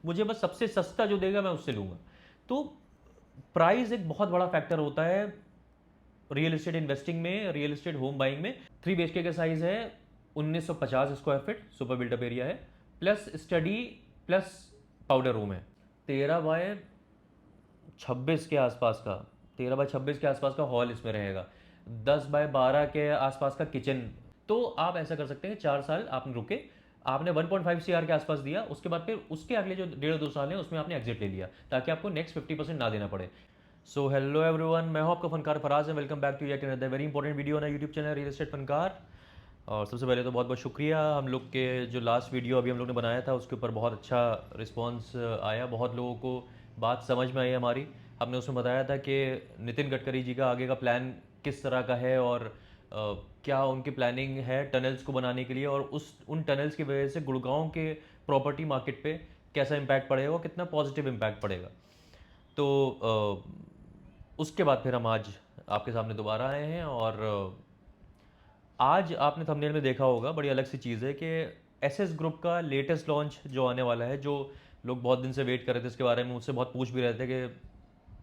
मुझे बस सबसे सस्ता जो देगा मैं उससे लूँगा। तो प्राइस एक बहुत बड़ा फैक्टर होता है रियल एस्टेट इन्वेस्टिंग में, रियल एस्टेट होम बाइंग में। 3 BHK का साइज़ है 1950 square feet, super built up area है, plus study plus powder room है। 13 बाय 26 के आसपास का, 13 बाय 26 के आसपास का हॉल इसमें रहेगा, 10 बाय 12 के आसपास का किचन। तो आप ऐसा कर सकते हैं, 4 साल आपने रुके, आपने 1.5 CR के आसपास दिया, उसके बाद फिर उसके अगले जो 1.5-2 साल हैं उसमें आपने एग्जिट ले लिया, ताकि आपको नेक्स्ट 50% ना देना पड़े। सो हेलो एवरीवन, मैं हूं आपका Funkaar Faraz, and welcome back to yet another very important video on YouTube channel real estate Funkaar. और सबसे पहले तो बहुत बहुत शुक्रिया, हम लोग के जो लास्ट वीडियो अभी हम लोग ने बनाया था उसके ऊपर बहुत अच्छा रिस्पांस आया, बहुत लोगों को बात समझ में आई हमारी। हमने उसमें बताया था कि नितिन गडकरी जी का आगे का प्लान किस तरह का है, और क्या उनकी प्लानिंग है टनल्स को बनाने के लिए, और उन टनल्स की वजह से गुड़गांव के प्रॉपर्टी मार्केट पे कैसा इम्पैक्ट पड़ेगा और कितना पॉजिटिव इम्पैक्ट पड़ेगा। तो उसके बाद फिर हम आज आपके सामने दोबारा आए हैं, और आज आपने थंबनेल में देखा होगा, बड़ी अलग सी चीज़ है कि एसएस ग्रुप का लेटेस्ट लॉन्च जो आने वाला है, जो लोग बहुत दिन से वेट कर रहे थे इसके बारे में, मुझसे बहुत पूछ भी रहे थे कि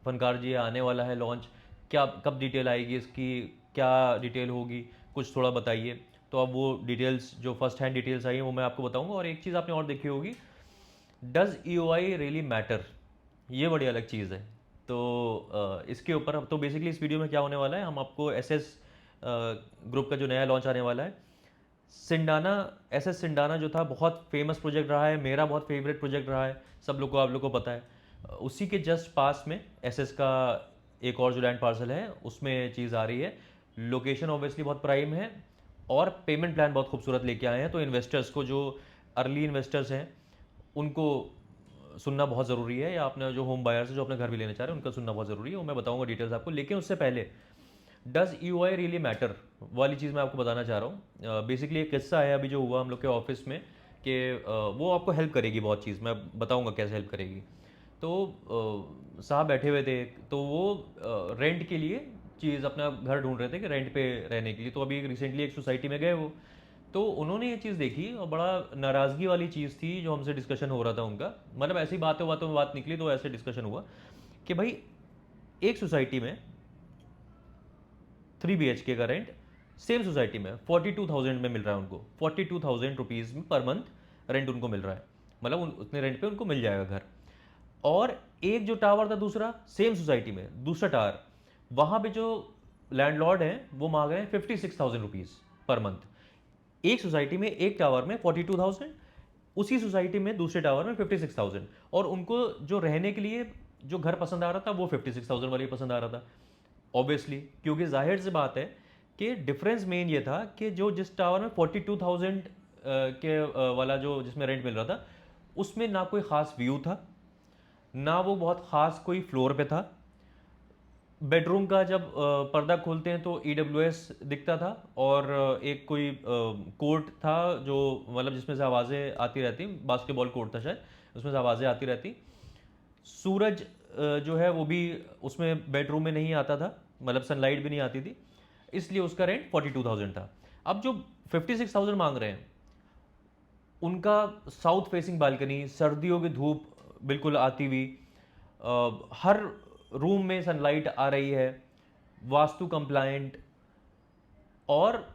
फनकार जी ये आने वाला है लॉन्च, क्या कब डिटेल आएगी इसकी, क्या डिटेल होगी, कुछ थोड़ा बताइए। तो अब वो डिटेल्स जो फर्स्ट हैंड डिटेल्स आई हैं वो मैं आपको बताऊंगा। और एक चीज़ आपने और देखी होगी, डज EOI रियली मैटर, ये बड़ी अलग चीज़ है। तो इसके ऊपर तो बेसिकली इस वीडियो में क्या होने वाला है, हम आपको एसएस ग्रुप का जो नया लॉन्च आने वाला है, सिंडाना, एसएस सिंडाना जो था बहुत फेमस प्रोजेक्ट रहा है, मेरा बहुत फेवरेट प्रोजेक्ट रहा है, सब लोग को, आप लोग को पता है। उसी के जस्ट पास में एसएस का एक और जो लैंड पार्सल है उसमें चीज़ आ रही है। लोकेशन ऑब्वियसली बहुत प्राइम है, और पेमेंट प्लान बहुत खूबसूरत लेके आए हैं। तो इन्वेस्टर्स को, जो अर्ली इन्वेस्टर्स हैं, उनको सुनना बहुत ज़रूरी है, या आपने जो होम बायर्स है जो अपने घर भी लेना चाह रहे हैं उनका सुनना बहुत ज़रूरी है, वो मैं बताऊंगा डिटेल्स आपको। लेकिन उससे पहले डज EOI रियली मैटर वाली चीज़ मैं आपको बताना चाह रहा हूँ। बेसिकली एक किस्सा है अभी जो हुआ हम लोग के ऑफिस में, कि वो आपको हेल्प करेगी बहुत चीज़, मैं बताऊंगा कैसे हेल्प करेगी। तो साहब बैठे हुए थे, तो वो रेंट के लिए चीज़, अपना घर ढूंढ रहे थे कि रेंट पे रहने के लिए। तो अभी रिसेंटली एक सोसाइटी में गए वो, तो उन्होंने ये चीज़ देखी, और बड़ा नाराज़गी वाली चीज़ थी जो हमसे डिस्कशन हो रहा था उनका, मतलब ऐसी बातों बातों में बात निकली तो ऐसे डिस्कशन हुआ कि भाई एक सोसाइटी में 3 BHK का रेंट सेम सोसाइटी में 42,000 में मिल रहा है उनको, 42,000 रुपीज़ में पर मंथ रेंट उनको मिल रहा है, मतलब उतने रेंट पे उनको मिल जाएगा घर। और एक जो टावर था दूसरा सेम सोसाइटी में, दूसरा टावर, वहां पे जो लैंडलॉर्ड है वो मांग रहे हैं 56,000 रुपीज़ पर मंथ। एक सोसाइटी में एक टावर में 42,000, उसी सोसाइटी में दूसरे टावर में 56,000, और उनको जो रहने के लिए जो घर पसंद आ रहा था वो 56,000 वाली पसंद आ रहा था। ऑब्वियसली, क्योंकि जाहिर सी बात है कि डिफरेंस मेन ये था कि जो जिस टावर में 42,000 के वाला जो जिसमें रेंट मिल रहा था, उसमें ना कोई ख़ास व्यू था, ना वो बहुत ख़ास कोई फ्लोर पे था। बेडरूम का जब पर्दा खोलते हैं तो EWS दिखता था, और एक कोई कोर्ट था जो, मतलब जिसमें से आवाज़ें आती रहती, बास्केटबॉल कोर्ट था शायद, उसमें से आवाज़ें आती रहती। सूरज जो है वो भी उसमें बेडरूम में नहीं आता था, मतलब सनलाइट भी नहीं आती थी, इसलिए उसका रेंट 42,000 था। अब जो 56,000 मांग रहे हैं, उनका साउथ फेसिंग बालकनी, सर्दियों की धूप बिल्कुल आती हुई, हर रूम में सनलाइट आ रही है, वास्तु कंप्लायंट, और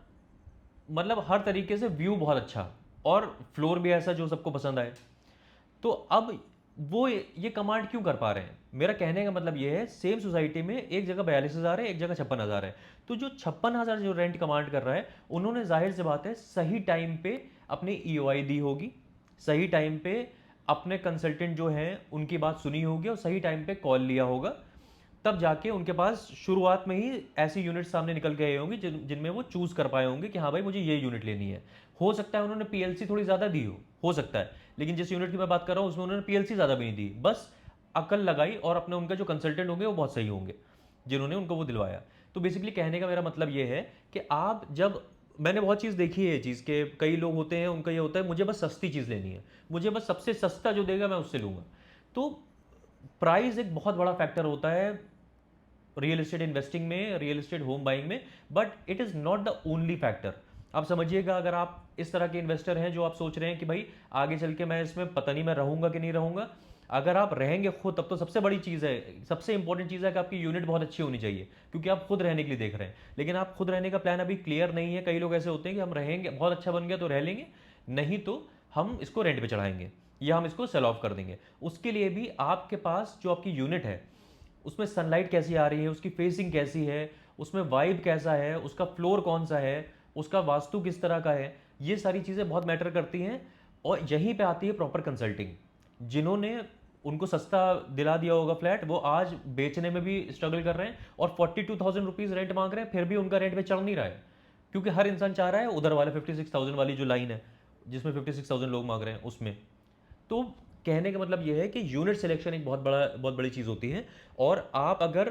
मतलब हर तरीके से व्यू बहुत अच्छा, और फ्लोर भी ऐसा जो सबको पसंद आए। तो अब वो ये कमांड क्यों कर पा रहे हैं, मेरा कहने का मतलब ये है, सेम सोसाइटी में एक जगह 42,000 है, एक जगह 56,000 है। तो जो 56,000 जो रेंट कमांड कर रहा है, उन्होंने जाहिर सी बात है सही टाइम पे अपनी EOI दी होगी, सही टाइम पे अपने कंसल्टेंट जो हैं उनकी बात सुनी होगी, और सही टाइम पे कॉल लिया होगा, तब जाके उनके पास शुरुआत में ही ऐसी यूनिट सामने निकल के आए होंगे जिनमें वो चूज कर पाए होंगे कि हाँ भाई मुझे ये यूनिट लेनी है। हो सकता है उन्होंने PLC थोड़ी ज़्यादा दी हो सकता है, लेकिन जिस यूनिट की मैं बात कर रहा हूँ उसमें उन्होंने PLC ज़्यादा भी नहीं दी, बस अकल लगाई, और अपने उनके जो कंसल्टेंट होंगे वो बहुत सही होंगे जिन्होंने उनको वो दिलवाया। तो बेसिकली कहने का मेरा मतलब ये है कि आप जब, मैंने बहुत चीज़ देखी है ये चीज़ के, कई लोग होते हैं उनका ये होता है मुझे बस सस्ती चीज़ लेनी है, मुझे बस सबसे सस्ता जो देगा मैं उससे लूँगा। तो प्राइस एक बहुत बड़ा फैक्टर होता है रियल एस्टेट इन्वेस्टिंग में, रियल एस्टेट होम बाइंग में, but it is not the only factor. आप समझिएगा, अगर आप इस तरह के इन्वेस्टर हैं जो आप सोच रहे हैं कि भाई आगे चल के मैं इसमें पता नहीं मैं रहूंगा कि नहीं रहूंगा, अगर आप रहेंगे खुद तब तो सबसे बड़ी चीज़ है, सबसे इंपॉर्टेंट चीज़ है कि आपकी यूनिट बहुत अच्छी होनी चाहिए, क्योंकि आप खुद रहने के लिए देख रहे हैं। लेकिन आप खुद रहने का प्लान अभी क्लियर नहीं है। कई लोग ऐसे होते हैं कि हम रहेंगे, बहुत अच्छा बन गया तो रह लेंगे, नहीं तो हम इसको रेंट पे चढ़ाएंगे या हम इसको सेल ऑफ कर देंगे। उसके लिए भी आपके पास जो आपकी यूनिट है उसमें सनलाइट कैसी आ रही है, उसकी फेसिंग कैसी है, उसमें वाइब कैसा है, उसका फ्लोर कौन सा है, उसका वास्तु किस तरह का है, ये सारी चीज़ें बहुत मैटर करती हैं। और यहीं पे आती है प्रॉपर कंसल्टिंग। जिन्होंने उनको सस्ता दिला दिया होगा फ्लैट, वो आज बेचने में भी स्ट्रगल कर रहे हैं और 42,000 रुपीज़ रेंट मांग रहे हैं, फिर भी उनका रेंट पे चढ़ नहीं रहा है, क्योंकि हर इंसान चाह रहा है उधर वाले 56,000 वाली जो लाइन है जिसमें 56,000 लोग मांग रहे हैं उसमें। तो कहने का मतलब ये है कि यूनिट सिलेक्शन एक बहुत बड़ी चीज़ होती है। और आप अगर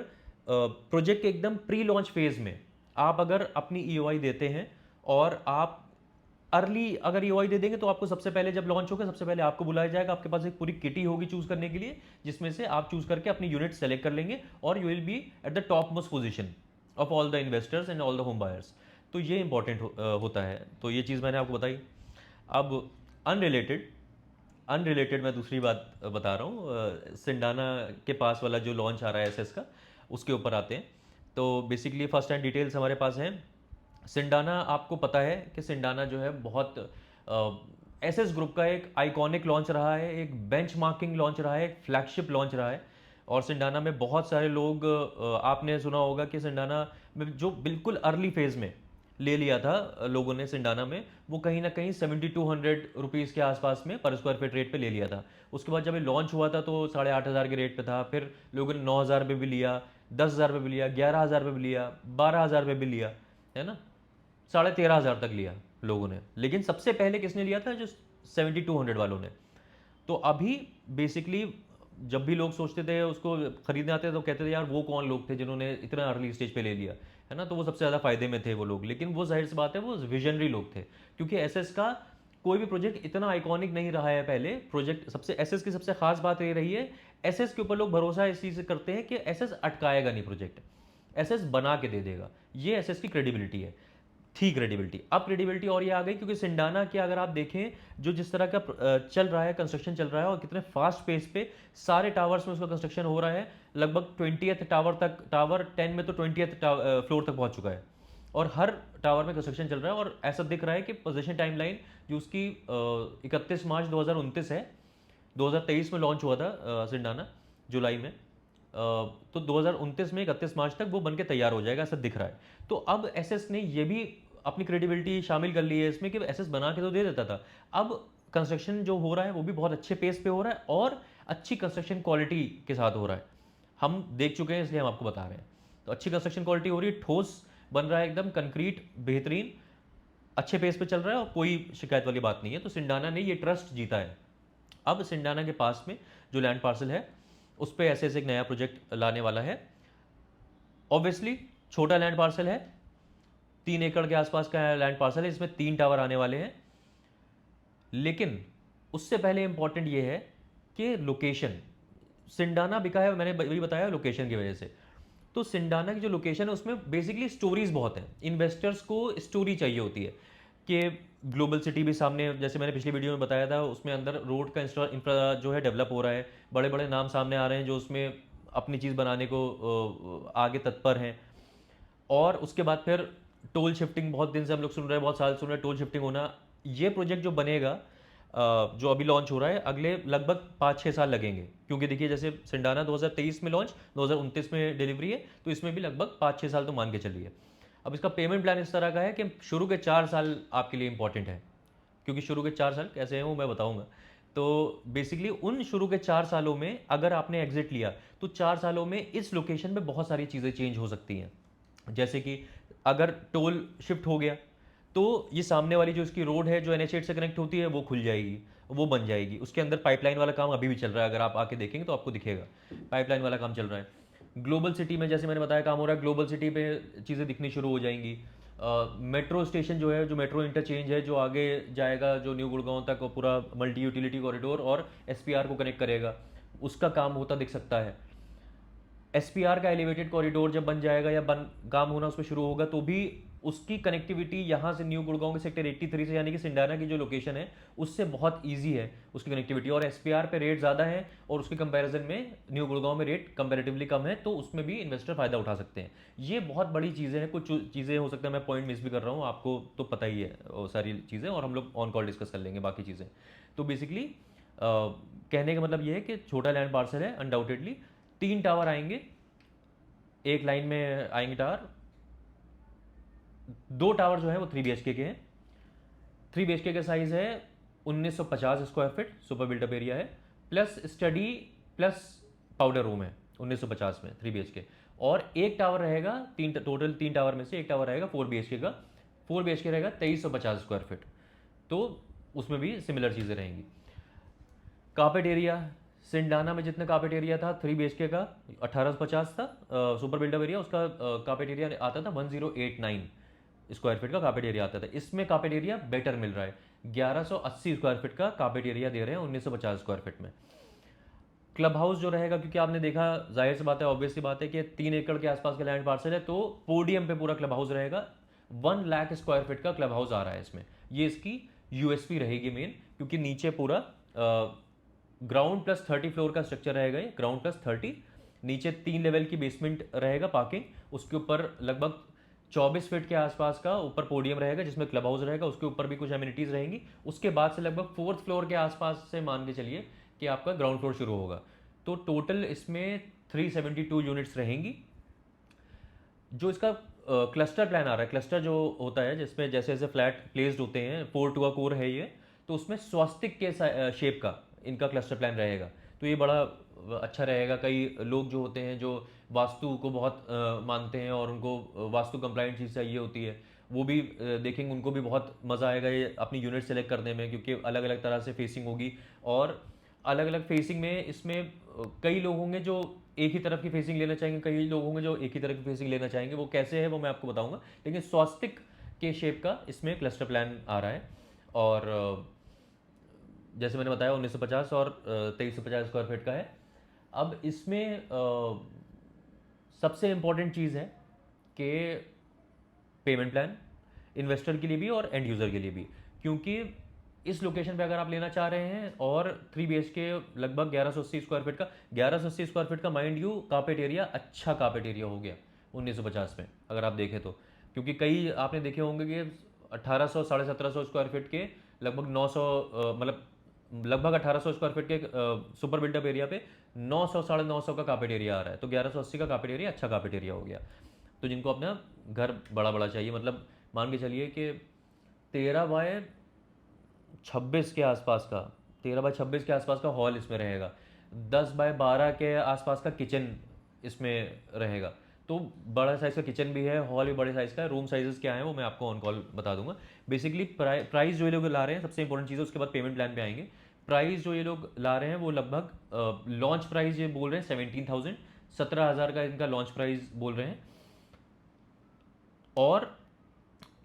प्रोजेक्ट के एकदम प्री लॉन्च फेज में आप अगर अपनी ईओआई देते हैं, और आप अर्ली अगर ईओआई दे देंगे, तो आपको सबसे पहले जब लॉन्च होगा सबसे पहले आपको बुलाया जाएगा, आपके पास एक पूरी किटी होगी चूज करने के लिए, जिसमें से आप चूज करके अपनी यूनिट सेलेक्ट कर लेंगे और you will be at the top most position of all the investors and all the home buyers. तो ये इंपॉर्टेंट होता है। तो ये चीज़ मैंने आपको बताई। अब अनरिलेटेड अनरिलेटेड मैं दूसरी बात बता रहा हूँ। सिंडाना के पास वाला जो लॉन्च आ रहा है एसएस का, उसके ऊपर आते हैं। तो बेसिकली फर्स्ट हैंड डिटेल्स हमारे पास हैं। सिंडाना, आपको पता है कि सिंडाना जो है बहुत एसएस ग्रुप का एक आइकॉनिक लॉन्च रहा है, एक बेंचमार्किंग लॉन्च रहा है, एक फ्लैगशिप लॉन्च रहा है। और सिंडाना में बहुत सारे लोग, आपने सुना होगा कि सिंडाना में जो बिल्कुल अर्ली फेज में ले लिया था लोगों ने सिंडाना में, वो कहीं ना कहीं 7,200 रुपीज़ के आसपास में पर स्क्वायर फीट रेट पे ले लिया था। उसके बाद जब ये लॉन्च हुआ था तो 8,500 के रेट पे था, फिर लोगों ने 9,000 पे भी लिया, 10,000 पे भी लिया, 11,000 पे भी लिया, 12,000 पे भी लिया, है ना, 13,500 तक लिया लोगों ने। लेकिन सबसे पहले किसने लिया था? जो 7,200 वालों ने। तो अभी बेसिकली जब भी लोग सोचते थे उसको खरीदने आते थे तो कहते थे यार वो कौन लोग थे जिन्होंने इतना अर्ली स्टेज पे ले लिया, है ना, तो वो सबसे ज़्यादा फायदे में थे वो लोग। लेकिन वो जाहिर सी बात है वो विजनरी लोग थे, क्योंकि एसएस का कोई भी प्रोजेक्ट इतना आइकॉनिक नहीं रहा है पहले। प्रोजेक्ट सबसे एसएस की सबसे खास बात ये रही है, एसएस के ऊपर लोग भरोसा इस चीज़ से करते हैं कि एसएस अटकाएगा नहीं प्रोजेक्ट, एसएस बना के दे देगा। ये एसएस की क्रेडिबिलिटी है, थी क्रेडिबिलिटी। अब क्रेडिबिलिटी और ये आ गई क्योंकि सिंडाना के अगर आप देखें जो जिस तरह का चल रहा है, कंस्ट्रक्शन चल रहा है, और कितने फास्ट पेस पे सारे टावर्स में उसका कंस्ट्रक्शन हो रहा है। लगभग 20th टावर तक, टावर 10 में तो 20th फ्लोर तक पहुंच चुका है, और हर टावर में कंस्ट्रक्शन चल रहा है। और ऐसा दिख रहा है कि पोजीशन टाइमलाइन जो उसकी 31 मार्च 2029 है, 2023 में लॉन्च हुआ था सिंडाना जुलाई में, तो 2029 में 31 मार्च तक वो बन के तैयार हो जाएगा, ऐसा दिख रहा है। तो अब एसएस ने ये भी अपनी क्रेडिबिलिटी शामिल कर ली है इसमें कि एसएस बना के तो दे देता था, अब कंस्ट्रक्शन जो हो रहा है वो भी बहुत अच्छे पेस पे हो रहा है और अच्छी कंस्ट्रक्शन क्वालिटी के साथ हो रहा है। हम देख चुके हैं इसलिए हम आपको बता रहे हैं। तो अच्छी कंस्ट्रक्शन क्वालिटी हो रही है, ठोस बन रहा है, एकदम कंक्रीट बेहतरीन, अच्छे पेस पे चल रहा है और कोई शिकायत वाली बात नहीं है। तो सिंडाना ने ये ट्रस्ट जीता है। अब सिंडाना के पास में जो लैंड पार्सल है उस पर ऐसे एक नया प्रोजेक्ट लाने वाला है। ऑब्वियसली छोटा लैंड पार्सल है, 3 एकड़ के आसपास का लैंड पार्सल है, इसमें 3 टावर आने वाले हैं। लेकिन उससे पहले इंपॉर्टेंट ये है कि लोकेशन, सिंडाना बिका है, मैंने वही बताया लोकेशन की वजह से। तो सिंडाना की जो लोकेशन है उसमें बेसिकली स्टोरीज बहुत हैं, इन्वेस्टर्स को स्टोरी चाहिए होती है कि ग्लोबल सिटी भी सामने, जैसे मैंने पिछली वीडियो में बताया था, उसमें अंदर रोड का इंफ्रा जो है डेवलप हो रहा है, बड़े बड़े नाम सामने आ रहे हैं जो उसमें अपनी चीज़ बनाने को आगे तत्पर हैं। और उसके बाद फिर टोल शिफ्टिंग, बहुत दिन से हम लोग सुन रहे हैं, बहुत साल सुन रहे हैं टोल शिफ्टिंग होना। ये प्रोजेक्ट जो बनेगा, जो अभी लॉन्च हो रहा है, अगले लगभग 5-6 साल लगेंगे, क्योंकि देखिए जैसे सिंडाना 2023 में लॉन्च, 2029 में डिलीवरी है, तो इसमें भी लगभग 5-6 साल तो मान के चलिए। अब इसका पेमेंट प्लान इस तरह का है कि शुरू के 4 साल आपके लिए इंपॉर्टेंट है, क्योंकि शुरू के 4 साल कैसे हैं वो मैं बताऊंगा। तो बेसिकली उन शुरू के 4 सालों में अगर आपने एग्जिट लिया तो 4 सालों में इस लोकेशन में बहुत सारी चीज़ें चेंज हो सकती हैं। जैसे कि अगर टोल शिफ्ट हो गया तो ये सामने वाली जो इसकी रोड है जो NH8 से कनेक्ट होती है वो खुल जाएगी, वो बन जाएगी। उसके अंदर पाइपलाइन वाला काम अभी भी चल रहा है, अगर आप आके देखेंगे तो आपको दिखेगा पाइपलाइन वाला काम चल रहा है। ग्लोबल सिटी में जैसे मैंने बताया काम हो रहा है, ग्लोबल सिटी पे चीज़ें दिखनी शुरू हो जाएंगी। मेट्रो स्टेशन जो है, जो मेट्रो इंटरचेंज है जो आगे जाएगा जो न्यू गुड़गांव तक, और पूरा मल्टी यूटिलिटी कॉरिडोर और SPR को कनेक्ट करेगा, उसका काम होता दिख सकता है। SPR का एलिवेटेड कॉरिडोर जब बन जाएगा या काम होना उस पर शुरू होगा तो भी उसकी कनेक्टिविटी यहाँ से न्यू गुड़गांव के सेक्टर 83 से, यानी कि सिंडाना की जो लोकेशन है उससे बहुत ईजी है उसकी कनेक्टिविटी, और एसपीआर पे रेट ज़्यादा है और उसके कंपैरिजन में न्यू गुड़गांव में रेट कंपैरेटिवली कम है, तो उसमें भी इन्वेस्टर फ़ायदा उठा सकते हैं। ये बहुत बड़ी चीज़ें हैं, कुछ चीज़ें हो सकता है मैं पॉइंट मिस भी कर रहा हूँ, आपको तो पता ही है वो सारी चीज़ें, और हम लोग ऑन कॉल डिस्कस कर लेंगे बाकी चीज़ें। तो बेसिकली कहने का मतलब ये है कि छोटा लैंड पार्सल है अनडाउटेडली। 3 टावर आएंगे, एक लाइन में आएंगे टावर। 2 टावर जो है वो 3 BHK के हैं। 3 BHK का साइज़ है 1950 square feet, super built up area है, plus study plus powder room है 1950 में 3 BHK। और एक टावर रहेगा, टोटल 3 टावर में से एक टावर रहेगा 4 BHK का। 4 BHK रहेगा 2350 स्क्वायर फीट, तो उसमें भी सिमिलर चीज़ें रहेंगी। कार्पेट एरिया, सिंडाना में जितना कार्पेट एरिया था 3 BHK का 1850 था, सुपर बिल्डअप एरिया उसका कार्पेट एरिया आता था 1089 स्क्वायर फीट का कार्पेट एरिया आता था। इसमें कार्पेट एरिया बेटर मिल रहा है, 1180 स्क्वायर फीट का कार्पेट एरिया दे रहे हैं 1950 स्क्वायर फीट में। क्लब हाउस जो रहेगा, क्योंकि आपने देखा, जाहिर सी बात है, ऑब्वियस सी बात है कि 3 एकड़ के आसपास का लैंड पार्सल है, तो पोडियम पे पूरा क्लब हाउस रहेगा। 1 लाख स्क्वायर फीट का क्लब हाउस आ रहा है इसमें, ये इसकी यूएसपी रहेगी मेन, क्योंकि नीचे पूरा ग्राउंड प्लस 30 फ्लोर का स्ट्रक्चर रहेगा, ये ग्राउंड प्लस 30, नीचे 3 लेवल की बेसमेंट रहेगा पार्किंग, उसके ऊपर लगभग 24 फीट के आसपास का ऊपर पोडियम रहेगा जिसमें क्लब हाउस रहेगा, उसके ऊपर भी कुछ एमिनिटीज़ रहेंगी। उसके बाद से लगभग 4th फ्लोर के आसपास से मान के चलिए कि आपका ग्राउंड फ्लोर शुरू होगा। तो टोटल इसमें 372 यूनिट्स रहेंगी। जो इसका क्लस्टर प्लान आ रहा है, क्लस्टर जो होता है जिसमें जैसे जैसे फ्लैट प्लेस्ड होते हैं, 4 टू कोर है ये, तो उसमें स्वास्तिक के शेप का इनका क्लस्टर प्लान रहेगा। तो ये बड़ा अच्छा रहेगा। कई लोग जो होते हैं जो वास्तु को बहुत मानते हैं और उनको वास्तु कंप्लाइंट चीज़ चाहिए होती है, वो भी देखेंगे, उनको भी बहुत मज़ा आएगा ये अपनी यूनिट सेलेक्ट करने में, क्योंकि अलग अलग तरह से फेसिंग होगी, और अलग अलग फेसिंग में इसमें कई लोग होंगे जो एक ही तरफ की फेसिंग लेना चाहेंगे, कई लोग होंगे जो एक ही तरफ की फेसिंग लेना चाहेंगे। वो कैसे है वो मैं आपको बताऊंगा, लेकिन स्वास्तिक के शेप का इसमें क्लस्टर प्लान आ रहा है। और जैसे मैंने बताया 1950 और 2350 स्क्वायर फीट का है। अब इसमें सबसे इम्पॉर्टेंट चीज़ है कि पेमेंट प्लान, इन्वेस्टर के लिए भी और एंड यूज़र के लिए भी, क्योंकि इस लोकेशन पे अगर आप लेना चाह रहे हैं और 3 BHK लगभग 1180 स्क्वायर फीट का, 1180 स्क्वायर फीट का माइंड यू कार्पेट एरिया, अच्छा कार्पेट एरिया हो गया 1950 में अगर आप देखें तो, क्योंकि कई आपने देखे होंगे कि 1800 1750 स्क्वायर फीट के लगभग 900 मतलब लगभग 1800 स्क्वायर फीट के सुपर बिल्डअप एरिया पे 900 950 का कार्पेट एरिया आ रहा है, तो 1180 का कार्पेट एरिया अच्छा कार्पेट एरिया हो गया। तो जिनको अपना घर बड़ा बड़ा चाहिए, मतलब मान के चलिए कि 13 बाय 26 के आसपास का, 13 बाय 26 के आसपास का हॉल इसमें रहेगा, 10 बाय 12 के आसपास का किचन इसमें रहेगा। तो बड़ा साइज़ का किचन भी है, हॉल भी बड़े साइज़ का है। रूम साइजेस क्या है वो मैं आपको ऑन कॉल बता दूंगा। बेसिकली प्राइस जो ये लोग ला रहे हैं, सबसे इंपॉर्टेंट चीज़ है, उसके बाद पेमेंट प्लान पे आएंगे। प्राइस जो ये लोग ला रहे हैं वो लगभग लॉन्च प्राइस ये बोल रहे हैं 17,000, 17,000 का इनका लॉन्च प्राइस बोल रहे हैं। और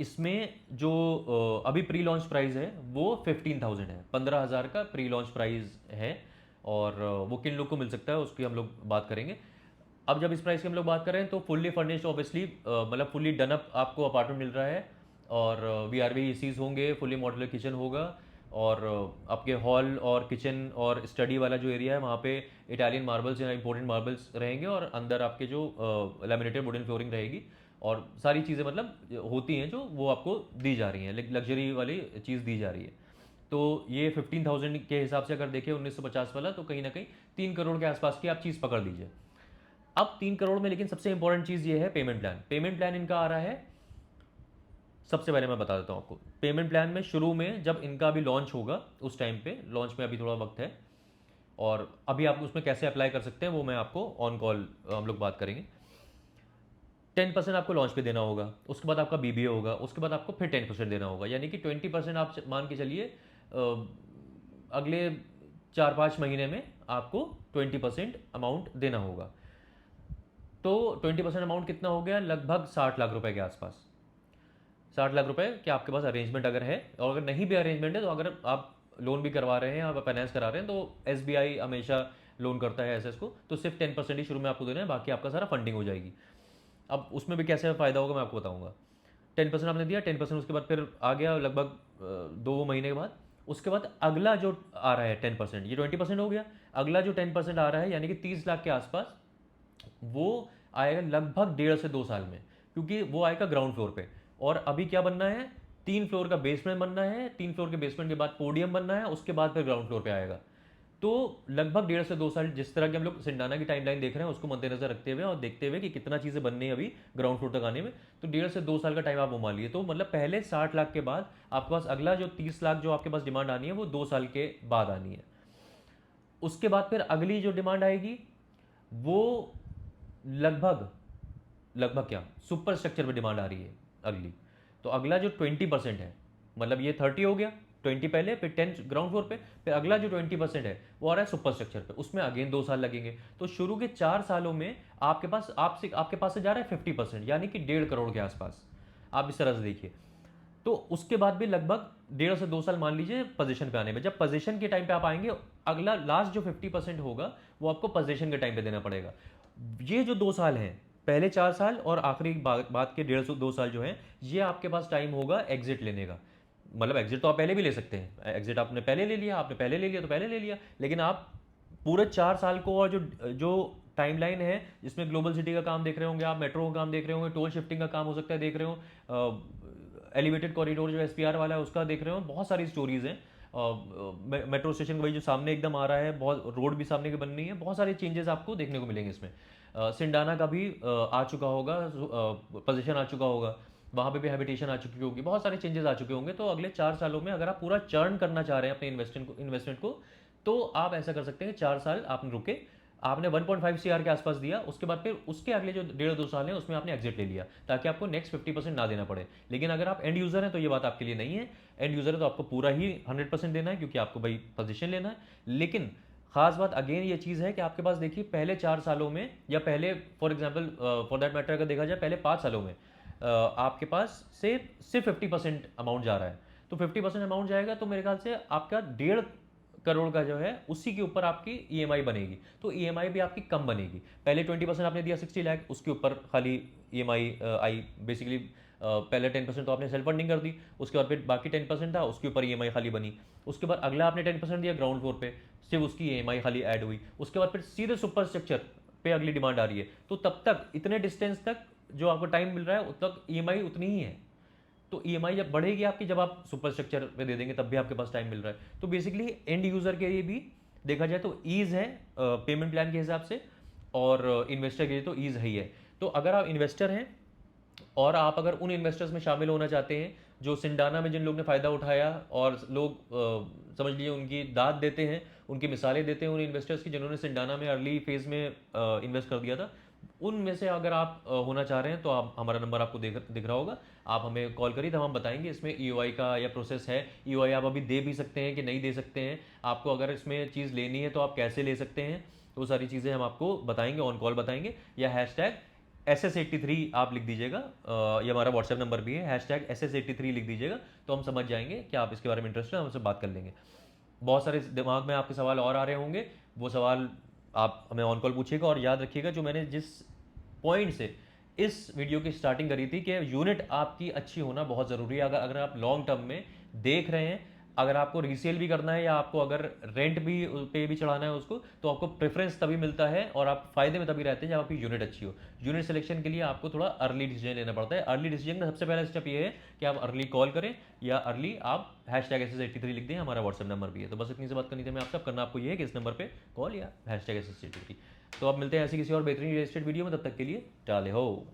इसमें जो अभी प्री लॉन्च प्राइस है वो 15,000 है, 15,000 का प्री लॉन्च प्राइस है। और वो किन लोग को मिल सकता है उसकी हम लोग बात करेंगे। अब जब इस प्राइस की हम लोग बात कर रहे हैं तो फुल्ली फर्निश्ड ऑब्वियसली, मतलब फुल्ली डन अप आपको अपार्टमेंट मिल रहा है, और VRV एसीज होंगे, फुल्ली मॉड्यूलर किचन होगा, और आपके हॉल और किचन और स्टडी वाला जो एरिया है वहाँ पे इटालियन मार्बल्स या इंपोर्टेड मार्बल्स रहेंगे, और अंदर आपके जो लैमिनेटेड वुडन फ्लोरिंग रहेगी, और सारी चीज़ें मतलब होती हैं जो वो आपको दी जा रही हैं, लग्जरी वाली चीज़ दी जा रही है। तो ये 15,000 के हिसाब से अगर देखें 1950 वाला, तो कहीं ना कहीं 3 करोड़ के आसपास की आप चीज़ पकड़ लीजिए। अब 3 करोड़ में लेकिन सबसे इंपॉर्टेंट चीज़ ये है पेमेंट प्लान। पेमेंट प्लान इनका आ रहा है, सबसे पहले मैं बता देता हूँ आपको। पेमेंट प्लान में शुरू में जब इनका अभी लॉन्च होगा, उस टाइम पे लॉन्च में अभी थोड़ा वक्त है, और अभी आप उसमें कैसे अप्लाई कर सकते हैं वो मैं आपको ऑन कॉल हम लोग बात करेंगे। 10% आपको लॉन्च पे देना होगा, उसके बाद आपका BBA होगा, उसके बाद आपको फिर 10% देना होगा, यानी कि 20% आप मान के चलिए अगले 4-5 महीने में आपको 20% अमाउंट देना होगा। तो 20% अमाउंट कितना हो गया, लगभग 60 लाख रुपए के आसपास। 60 लाख रुपए कि आपके पास अरेंजमेंट अगर है, और अगर नहीं भी अरेंजमेंट है तो अगर आप लोन भी करवा रहे हैं, आप फाइनेंस करा रहे हैं, तो SBI हमेशा लोन करता है SS को, तो सिर्फ 10% ही शुरू में आपको देना है, बाकी आपका सारा फंडिंग हो जाएगी। अब उसमें भी कैसे फ़ायदा होगा मैं आपको बताऊंगा। 10% आपने दिया, 10% उसके बाद फिर आ गया लगभग 2 महीने के बाद। उसके बाद अगला जो आ रहा है 10%, ये 20% हो गया। अगला जो 10% आ रहा है यानी कि 30 लाख के आसपास, वो आएगा लगभग 1.5 से 2 साल में, क्योंकि वो आएगा ग्राउंड फ्लोर पे। और अभी क्या बनना है, 3 फ्लोर का बेसमेंट बनना है, 3 फ्लोर के बेसमेंट के बाद पोडियम बनना है, उसके बाद फिर ग्राउंड फ्लोर पे आएगा। तो लगभग 1.5 से 2 साल, जिस तरह की हम लोग सिंडाना की टाइमलाइन देख रहे हैं, उसको मद्देनजर रखते हुए और देखते हुए कि कितना चीज़ें बननी है अभी ग्राउंड फ्लोर तक आने में, तो 1.5 से 2 साल का टाइम आप वो मान लिए। तो मतलब पहले 60 लाख के बाद आपके पास अगला जो 30 लाख जो आपके पास डिमांड आनी है, वो 2 साल के बाद आनी है। उसके बाद फिर अगली जो डिमांड आएगी वो लगभग लगभग क्या सुपर स्ट्रक्चर पे डिमांड आ रही है अगली। तो अगला जो 20% है, मतलब ये 30 हो गया, 20 पहले, फिर 10 ग्राउंड फ्लोर पे, फिर अगला जो 20% है वो आ रहा है सुपर स्ट्रक्चर पे, उसमें अगेन 2 साल लगेंगे। तो शुरू के 4 सालों में आपके पास से जा रहा है 50%, यानी कि 1.5 करोड़ के आसपास। आप इस तरह से देखिए। तो उसके बाद भी लगभग 1.5 से 2 साल मान लीजिए पोजीशन पे आने में। जब पोजीशन के टाइम पे आप आएंगे, अगला लास्ट जो 50% होगा वो आपको पोजीशन के टाइम पे देना पड़ेगा। ये जो 2 साल हैं, पहले 4 साल और आखिरी बाद के 1.5 से 2 साल जो है, ये आपके पास टाइम होगा एग्जिट लेने का। मतलब एग्जिट तो आप पहले भी ले सकते हैं, एग्जिट आपने पहले ले लिया, आपने पहले ले लिया तो पहले ले लिया, लेकिन आप पूरे 4 साल को, और जो जो टाइमलाइन है जिसमें ग्लोबल सिटी का काम देख रहे होंगे आप, मेट्रो का काम देख रहे होंगे, टोल शिफ्टिंग का काम हो सकता है देख रहे हो, एलिवेटेड कॉरिडोर जो एसपीआर वाला है उसका देख रहे हो, बहुत सारी स्टोरीज हैं। मेट्रो स्टेशन वही जो सामने एकदम आ रहा है, बहुत रोड भी सामने की बन रही है, बहुत सारे चेंजेस आपको देखने को मिलेंगे इसमें। सिंडाना का भी आ चुका होगा, पोजीशन आ चुका होगा, वहाँ पे भी हैबिटेशन आ चुकी होगी, बहुत सारे चेंजेस आ चुके होंगे। तो अगले 4 सालों में अगर आप पूरा चर्न करना चाह रहे हैं अपने इन्वेस्टमेंट को, तो आप ऐसा कर सकते हैं। 4 साल आपने रुके, आपने 1.5 CR के आसपास दिया, उसके बाद फिर उसके अगले जो 1.5 2 साल हैं उसमें आपने एग्जिट ले लिया, ताकि आपको नेक्स्ट 50% ना देना पड़े। लेकिन अगर आप एंड यूजर हैं तो ये बात आपके लिए नहीं है। एंड यूजर है तो आपको पूरा ही 100% देना है, क्योंकि आपको भाई पोजीशन लेना है। लेकिन खास बात अगेन ये चीज़ है कि आपके पास देखिए पहले 4 सालों में, या पहले for example for that matter अगर देखा जाए पहले 5 सालों में, आपके पास से सिर्फ 50% अमाउंट जा रहा है। तो 50% अमाउंट जाएगा तो मेरे ख्याल से आपका 1.5 करोड़ का जो है उसी के ऊपर आपकी ईएमआई बनेगी। तो ईएमआई भी आपकी कम बनेगी। पहले 20% आपने दिया 60 लाख, उसके ऊपर खाली ईएमआई आई बेसिकली। पहले 10% तो आपने सेल्फ फंडिंग कर दी, उसके बाद फिर बाकी 10% था उसके ऊपर ईएमआई खाली बनी। उसके बाद अगला आपने 10% दिया ग्राउंड फ्लोर पे, सिर्फ उसकी ईएमआई खाली ऐड हुई। उसके बाद फिर सीधे सुपर स्ट्रक्चर पे अगली डिमांड आ रही है। तो तब तक इतने डिस्टेंस तक जो आपको टाइम मिल रहा है, उत तक ईएमआई उतनी ही है। तो ईएमआई जब बढ़ेगी आपकी, जब आप सुपर स्ट्रक्चर पे दे देंगे, तब भी आपके पास टाइम मिल रहा है। तो बेसिकली एंड यूजर के लिए भी देखा जाए तो ईज है पेमेंट प्लान के हिसाब से, और इन्वेस्टर के लिए तो ईज है ही है। तो अगर आप इन्वेस्टर हैं और आप अगर उन इन्वेस्टर्स में शामिल होना चाहते हैं जो सिंडाना में जिन लोग ने फ़ायदा उठाया, और लोग समझ लीजिए उनकी दाद देते हैं, उनकी मिसालें देते हैं उन इन्वेस्टर्स की जिन्होंने सिंडाना में अर्ली फेज़ में इन्वेस्ट कर दिया था, उनमें से अगर आप होना चाह रहे हैं तो आप, हमारा नंबर आपको दिख रहा होगा, आप हमें कॉल करिए, तब हम बताएंगे इसमें ईओआई का या प्रोसेस है। ईओआई आप अभी दे भी सकते हैं कि नहीं दे सकते हैं, आपको अगर इसमें चीज़ लेनी है तो आप कैसे ले सकते हैं, तो वो सारी चीज़ें हम आपको बताएंगे, ऑन कॉल बताएंगे। या #SS83 आप लिख दीजिएगा, ये हमारा व्हाट्सएप नंबर भी है, #SS83 लिख दीजिएगा, तो हम समझ जाएंगे कि आप इसके बारे में इंटरेस्ट है, हम उससे बात कर लेंगे। बहुत सारे दिमाग में आपके सवाल और आ रहे होंगे, वो सवाल आप हमें ऑन कॉल पूछिएगा। और याद रखिएगा जो मैंने जिस पॉइंट से इस वीडियो की स्टार्टिंग करी थी कि यूनिट आपकी अच्छी होना बहुत ज़रूरी है। अगर आप लॉन्ग टर्म में देख रहे हैं, अगर आपको रीसेल भी करना है या आपको अगर रेंट भी पे भी चढ़ाना है उसको, तो आपको प्रेफरेंस तभी मिलता है और आप फायदे में तभी रहते हैं जब आपकी यूनिट अच्छी हो। यूनिट सिलेक्शन के लिए आपको थोड़ा अर्ली डिसीजन लेना पड़ता है। अर्ली डिसीजन का सबसे पहला स्टेप ये है कि आप अर्ली कॉल करें, या अर्ली आप #SS83 लिख दें, हमारा व्हाट्सएप नंबर भी है। तो बस इतनी सी बात करनी थी मैं आपसे। करना आपको ये है कि इस नंबर पर कॉल या #SS83। तो अब मिलते हैं ऐसी किसी और बेहतरीन रियल एस्टेट वीडियो में, तब तक के लिए टाले हो।